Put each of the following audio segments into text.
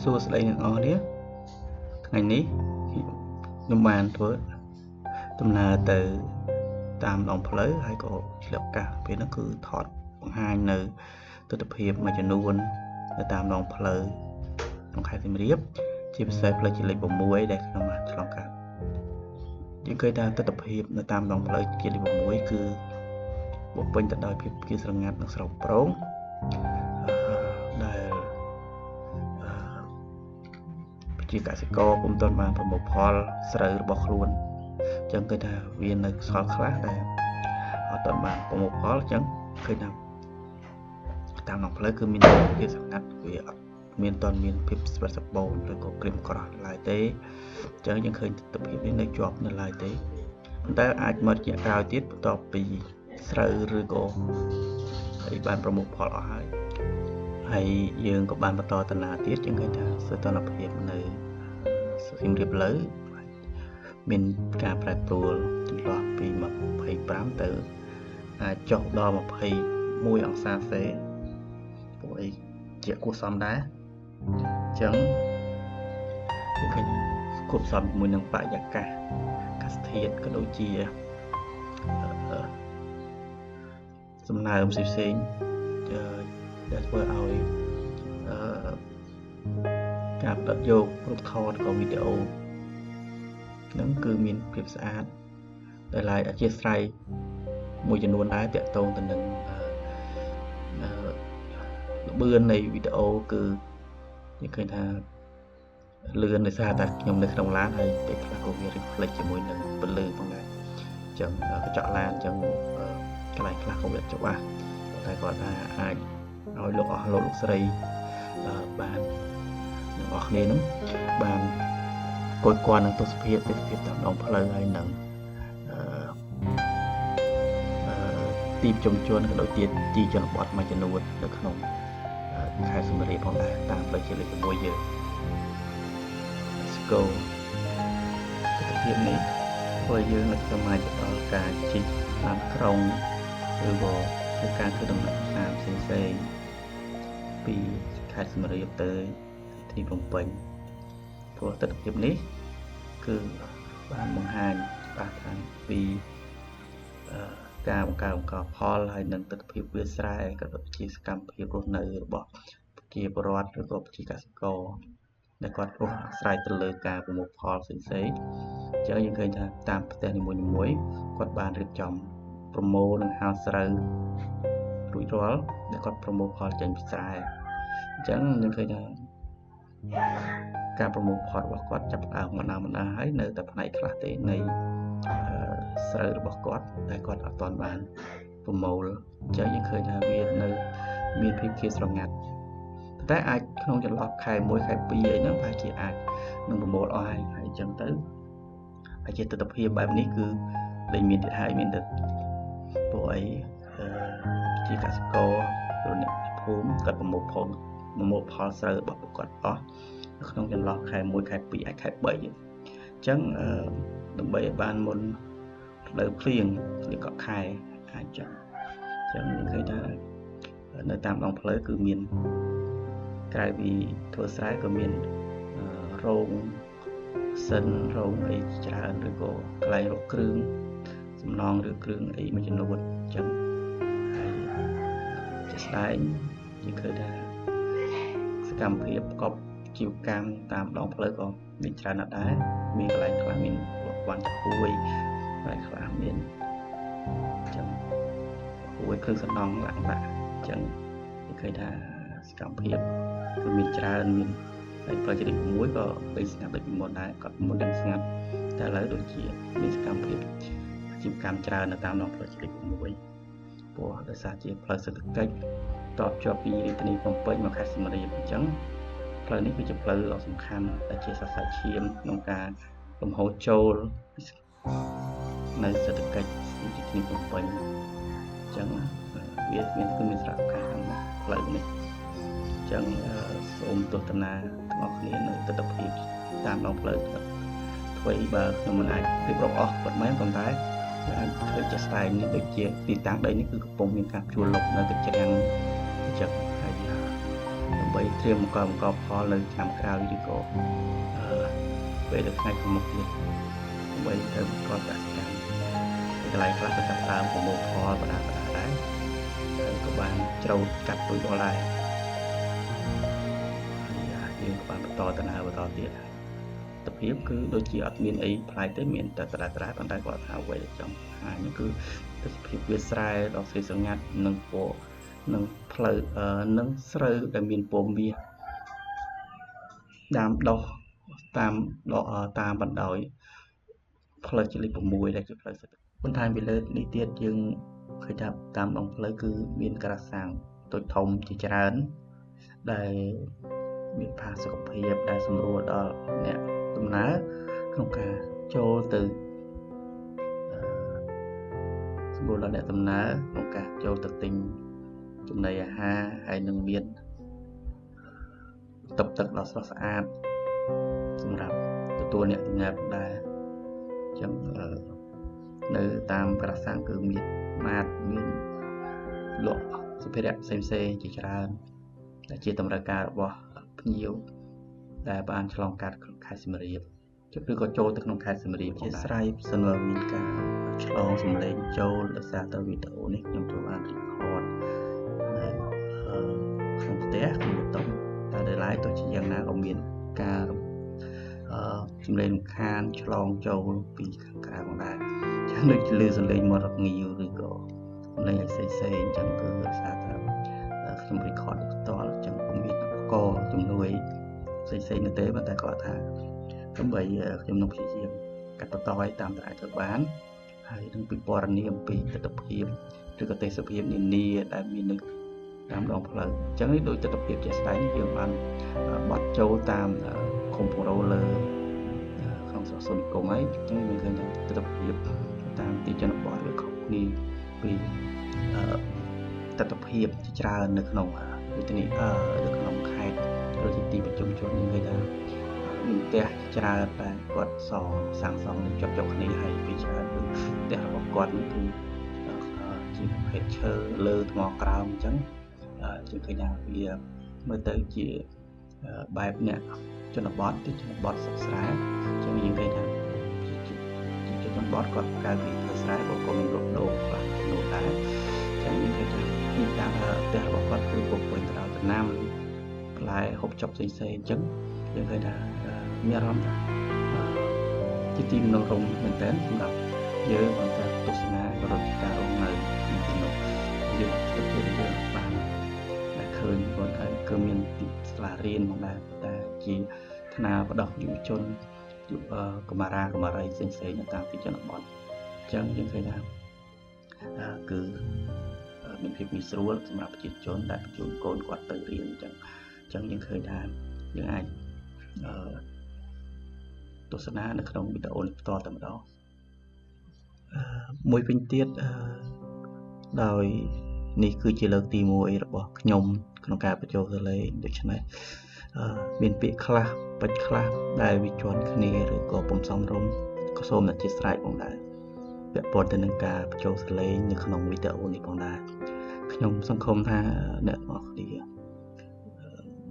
សួស្តីអ្នកនរនេះថ្ងៃនេះខ្ញុំបានធ្វើដំណើរទៅតាមដងផ្លូវហើយក៏ឆ្លៀតឱកាសពេលហ្នឹងគឺថតបង្ហាញនៅទស្សនភាពមួយចំនួននៅតាមដងផ្លូវក្នុងខេត្តសៀមរាបជាពិសេសផ្លូវជាតិលេខ6ដែលខ្ញុំបានឆ្លងកាត់យើងឃើញថាទស្សនភាពនៅតាមដងផ្លូវជាតិលេខ6គឺបំពេញទៅដោយភាពស្ងៀមស្រងាត់និងស្រស់ប្រងដែលជាកសិករពុំទាន់បានប្រមូលផលស្រូវរបស់ខ្លួនអញ្ចឹងគឺថាវានៅខ្សល់ខ្លះដែលអត់ទាន់បានប្រមូលផលអញ្ចឹងឃើញថាតាមដងផ្លូវគឺមានភាពស្ងាត់វាអត់មានទាន់មានភាពស្វិតស្បូនឬក៏ក្រៀមក្រោះឡើយទេអញ្ចឹងយើងឃើញទស្សនភាពនេះនៅជាប់នៅឡើយទេប៉ុន្តែអាចមករយៈក្រោយទៀតបន្ទាប់ពីស្រូវឬក៏ហើយបានប្រមូលផលអស់ហើយយើងក៏បានបន្តដំណើរទៀតយើងឃើញថាសីតុណ្ហភាពនៅសៀមរាបលើមានការប្រែប្រួលចន្លោះពី25ទៅអាចចុះដល់21អង្សាសេពួកអីជាគួរសមដែរអញ្ចឹងយើងឃើញគួបផ្សំជាមួយនឹងបរិយាកាសអាកាសធាតុក៏ដូចជាសំណើមផ្សេងៗដែលធ្វើឲ្យការផ្ដិតយករូបថតក៏វីដេអូហ្នឹងគឺមានភាពស្អាតដែលឡាយអធិស្ឋានមួយចំនួនដែរតាក់ទងទៅនឹងល្បឿននៃវីដេអូគឺយើងឃើញថាលឿនដោយសារតែខ្ញុំនៅក្នុងឡានហើយពេលខ្លះក៏វា reflect ជាមួយនឹងពន្លឺផងដែរអញ្ចឹងកញ្ចក់ឡានអញ្ចឹងកន្លែងខ្លះក៏វាច្បាស់តែគាត់ថាអាចឲ្យលោកស្រីបានអ្នកនរគ្នានឹងបានគយគន់នឹងទស្សនភាពតាមដងផ្លូវហើយនឹងទីប្រជុំជនក៏ដូចជាទីជនបទមួយចំនួននៅក្នុងខេត្តសៀមរាបផងដែរតាមផ្លូវជាតិលេខ6យើង Let's go ទស្សនភាពនេះធ្វើយើងនឹកសម័យទៅដល់ការជិះឡានក្រុងឬក៏ធ្វើការធ្វើដំណើរតាមផ្សេងៗពីខេត្តសៀមរាបទៅទីភ្នំពេញព្រោះទស្សនភាពនេះគឺបានបង្ហាញច្បាស់ថាពីការបង្កើតផលហើយនិងទស្សនភាពវាលស្រែក៏ដូចជាសកម្មភាពរស់នៅរបស់ប្រជាពលរដ្ឋឬក៏ប្រជាកសិករដែលគាត់រស់អាស្រ័យទៅលើការប្រមូលផលផ្សេងៗអញ្ចឹងយើងឃើញថាតាមផ្ទះនីមួយៗគាត់បានរៀបចំប្រមូលនិងហាលស្រូវរួចរាល់ដែលគាត់ប្រមូលផលចេញពីស្រែអញ្ចឹងយើងឃើញថាការប្រមូលផលរបស់គាត់ចាប់ផ្ដើមម្ដងហើយនៅតែផ្នែកខ្លះទេនៃស្រូវរបស់គាត់ដែលគាត់អត់ទាន់បានប្រមូលអញ្ចឹងយើងឃើញថាវានៅមានភាពខៀវស្រងាត់តែអាចក្នុងចន្លោះខែ1ខែ2អីហ្នឹងប្រហែលជាអាចនឹងប្រមូលអស់ហើយអញ្ចឹងទៅហើយជាទស្សនភាពបែបនេះគឺដែលមានទៀតហើយមានតែពួកអីជាកសិករឬអ្នកភូមិគាត់ប្រមូលផលស្រូវរបស់ពួកគាត់អស់នៅក្នុងចន្លោះខែ1ខែ2អាចខែ3អញ្ចឹងដើម្បីឲ្យបានមុនផ្លូវភ្លៀងកក់ខែអាចចឹងឃើញថានៅតាមដងផ្លូវគឺមានក្រៅពីធ្វើស្រែក៏មានរោងសិនរោងអីច្រើនឬក៏កន្លែងរកគ្រឿងសំណង់ឬគ្រឿងអីមួយចំនួនអញ្ចឹងហើយជាស្ដែងយើងឃើញថាសកម្មភាពប្រកបជីវកម្មតាមដងផ្លូវក៏មានច្រើនណាស់ដែរមានកន្លែងខ្លះមានវ៉ាន់ហួយកន្លែងខ្លះមានអញ្ចឹងហួយគ្រឿងសំណង់ឡើងបាក់អញ្ចឹងយើងឃើញថាសកម្មភាពគឺមានច្រើនមានហើយផ្លូវជាតិ6ក៏បីស្ងាត់ដូចពីមុនដែរគាត់មុននឹងស្ងាត់តែឥឡូវដូចជាមានសកម្មភាពជីវកម្មច្រើននៅតាមដងផ្លូវជាតិ6ព្រោះដោយសារជាផ្លូវសេដ្ឋកិច្ចតបជាប់ពីរាជធានីភ្នំពេញមកខេត្តសៀមរាបអញ្ចឹងផ្លូវនេះគឺជាផ្លូវដ៏សំខាន់ដែលជាសរសៃឈាមក្នុងការលំហូរចូលនៅសេដ្ឋកិច្ចរាជធានីភ្នំពេញអញ្ចឹងវាមានសារៈសំខាន់ណាស់ផ្លូវនេះអញ្ចឹងសូមទស្សនាទាំងអស់គ្នានៅទស្សនភាពតាមដងផ្លូវអ្វីបើខ្ញុំមិនអាចរៀបរាប់អស់ប៉ុន្មានប៉ុន្តែអាចឃើញជាក់ស្ដែងនេះដូចជាទីតាំងដីនេះគឺកំពុងមានការជួលលុបនៅទឹកជ្រាំងអញ្ចឹងហើយដើម្បី ដើម្បីត្រៀមបង្កផលនៅឆ្នាំក្រោយឬក៏ពេលនៅថ្ងៃខាងមុខទៀតដើម្បីទៅប្រកបកសិកម្មកន្លែងខ្លះក៏ចាប់ដើមប្រមូលផលបណ្ដាដែរហើយក៏បានច្រូតកាត់ដូចដល់ដែរយើងក៏បានបន្តទៅទៀតទភាពគឺដូចជាអត់មានអីប្លែកទេមានតែត្រាប៉ុន្តែគាត់ថាអ្វីដែលចង់ហាញគឺទស្សនវិជ្ជាវាស្រែដ៏ស្រីសងាត់និងពណ៌និងផ្លូវនិងស្រូវដែលមានពណ៌មាសដាំដុះតាមបណ្ដោយផ្លូវជាលេខ6ដែលជាផ្លូវសេដ្ឋកិច្ចបន្ថែមពីលើនេះទៀតយើងឃើញថាតាមដងផ្លូវគឺមានការសាងតូចធំជាច្រើនដែលមានផាសុកភាពដែលសម្រួលដល់អ្នកដំណើរក្នុងការចូលទៅសម្រួលដល់អ្នកដំណើរក្នុងការចូលទៅទិញចំណីអាហារហើយនឹងមានទឹកដ៏ស្រស់ស្អាតសម្រាប់ទទួលអ្នកដំណើរដែរអញ្ចឹងនៅតាមប្រាសាទគឺមានម៉ាតមានលក់សម្ភារៈផ្សេងជាច្រើនដែលជាតម្រូវការរបស់ភ្ញៀវដែលបានឆ្លងកាត់ខេត្តសៀមរាបឬក៏ចូលទៅក្នុងខេត្តសៀមរាបជាស្រ័យសិនបើមានការឆ្លងសំឡេងចូលដោយសារតែវីដេអូនេះខ្ញុំចូលបានរីកອດនៅក្នុងផ្ទះក្នុងបន្ទប់តែដែលឡាយទៅជាយ៉ាងណាក៏មានការសំឡេងរំខានឆ្លងចូលពីខាងក្រៅផងដែរចឹងដូចជាលឺសំឡេងមាត់រងាវឬក៏សំឡេងអីផ្សេងអញ្ចឹងគឺដោយសារតែខ្ញុំរីកອດផ្ទាល់អញ្ចឹងខ្ញុំមានឧបករណ៍ជំនួយផ្សេងនៅទេប៉ុន្តែគាត់ថាដើម្បីខ្ញុំនឹងព្យាយាមកាត់បន្ថយតាមតែអាចទៅបានហើយនឹងពិពណ៌នាអំពីទស្សនវិជ្ជាឬក៏ទេសភាពនានាដែលមាននៅតាមដងផ្លូវអញ្ចឹងនេះដោយទស្សនវិជ្ជាជាក់ស្ដែងយើងបានបត់ចូលតាមខុំប្រូលើក្នុងស្រុកសុនគមហើយអញ្ចឹងយើងឃើញថាទស្សនវិជ្ជាតាមទីជនបទវាខុសគ្នាពីទស្សនវិជ្ជាជាច្រើននៅក្នុងវិទ្យានៅក្នុងខេត្តឬជាទីប្រជុំជនយើងឃើញថាមានផ្ទះច្រើនតែគាត់សាងសង់ជាប់គ្នាហើយពីច្រើនគឺផ្ទះរបស់គាត់គឺជាប្រភេទឈើលើថ្មក្រោមអញ្ចឹងយើងឃើញថាវាមើលទៅជាបែបអ្នកជនបទទីជនបទស្រុកស្រែអញ្ចឹងយើងឃើញថាជាជនបទគាត់កើតពីធ្វើស្រែក៏មានលក់ដូរខ្លះនោះដែរអញ្ចឹងយើងឃើញថាពីតាមផ្ទះរបស់គាត់គឺពុកពេញទៅដោយដំណាំផ្លែហូបចុកផ្សេងអញ្ចឹងយើងឃើញថាមានអារម្មណ៍ថាជាទីមនោរម្យមែនទែនសម្រាប់យើងក្នុងការទស្សនាក៏ដូចជាការរស់នៅក្នុងទីនោះយើងទៅយើងបានដែលឃើញគាត់ហើយគឺមានទីសាលារៀនផងដែរតែជាថ្នាលបដោះយុវជនកុមារាកុមារីផ្សេងនៅតាមទីជនបទអញ្ចឹងយើងឃើញថាគឺមានភាពងាយស្រួលសម្រាប់ប្រជាជនដែលបញ្ជូនកូនគាត់ទៅរៀនអញ្ចឹងយើងឃើញថាយើងអាចទស្សនានៅក្នុងវីដេអូនេះផ្ទាល់តែម្ដងមួយវិញទៀតដោយនេះគឺជាលើកទី1របស់ខ្ញុំក្នុងការបញ្ចូលទៅលេងដូច្នេះមានពាក្យខ្លះពេចន៍ខ្លះដែលវាជាន់គ្នាឬក៏ពុំសមរម្យក៏សូមអធិស្ឋានផងដែរពាក់ព័ន្ធទៅនឹងការបញ្ចូលសលេងនៅក្នុងវីដេអូនេះផងដែរខ្ញុំសង្ឃឹមថាអ្នកទាំងអស់គ្នា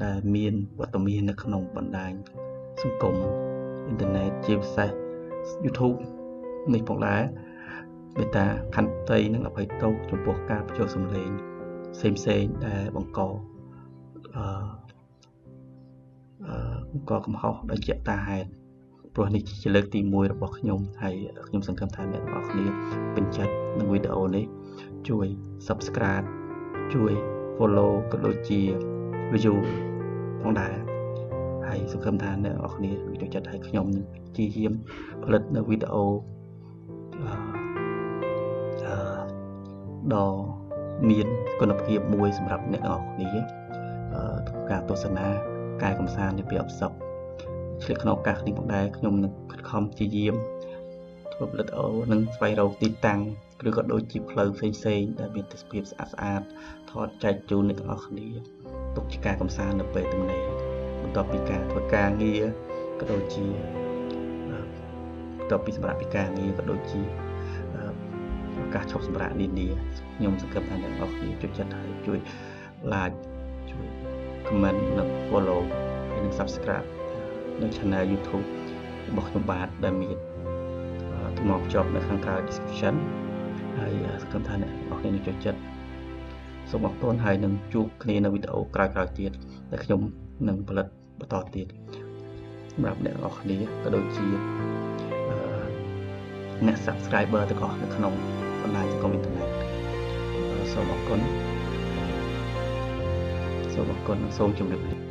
ដែលមានវត្តមាននៅក្នុងបណ្ដាញសង្គមអ៊ីនធឺណិតជាពិសេស YouTube នេះផងដែរមេត្តាខន្តីនិងអភ័យទោសចំពោះការបញ្ចូលសំឡេងផ្សេងដែលបង្កកំហុសដោយជាក់តាហេតុព្រោះនេះជាលើកទី1របស់ខ្ញុំហើយខ្ញុំសង្ឃឹមថាអ្នកទាំងអស់គ្នាពេញចិត្តនឹងវីដេអូនេះជួយ Subscribe ជួយ Follow ក៏ដូចជា View ផងដែរហើយសង្ឃឹមថាអ្នកទាំងអស់គ្នាចូលចិត្តឲ្យខ្ញុំនឹងព្យាយាមផលិតនៅវីដេអូដ៏មានគុណភាពមួយសម្រាប់អ្នកទាំងអស់គ្នាការទស្សនាការកំសាន្តនៃពេលអបសុខឆ្លៀតក្នុងឱកាសនេះផងដែរខ្ញុំនឹងខិតខំព្យាយាមធ្វើផលិតអូនិងស្វែងរកទីតាំងឬក៏ដូចជាផ្លូវផ្សេងដែលមានទេសភាពស្អាតថតចែកជូនអ្នកទាំងអស់គ្នាទុកជាការកំសាន្តនៅពេលទំនេរបន្ទាប់ពីការធ្វើការងារក៏ដូចជាបន្ទាប់ពីសម្រាប់ពីការងារក៏ដូចជាឱកាសឈប់សម្រាកនានាខ្ញុំសង្ឃឹមថាអ្នកទាំងអស់គ្នាចូលចិត្តហើយជួយ like ជួយ comment និង follow ហើយនិង subscribe នៅ channel YouTube របស់ខ្ញុំបាទដែលមានទំព័រភ្ជាប់នៅខាងក្រៅ description ហើយសង្ឃឹមថាអ្នកទាំងអស់គ្នានឹងចូលចិត្តសូមអរគុណហើយនឹងជួបគ្នានៅវីដេអូក្រោយៗទៀតដែលខ្ញុំនឹងផលិតបន្តទៀតសម្រាប់អ្នកទាំងអស់គ្នាក៏ដូចជាអ្នក subscriber ទាំងអស់នៅក្នុងបណ្ដាញសង្គមអ៊ីនធឺណិតសូមអរគុណនិងសូមជម្រាបលា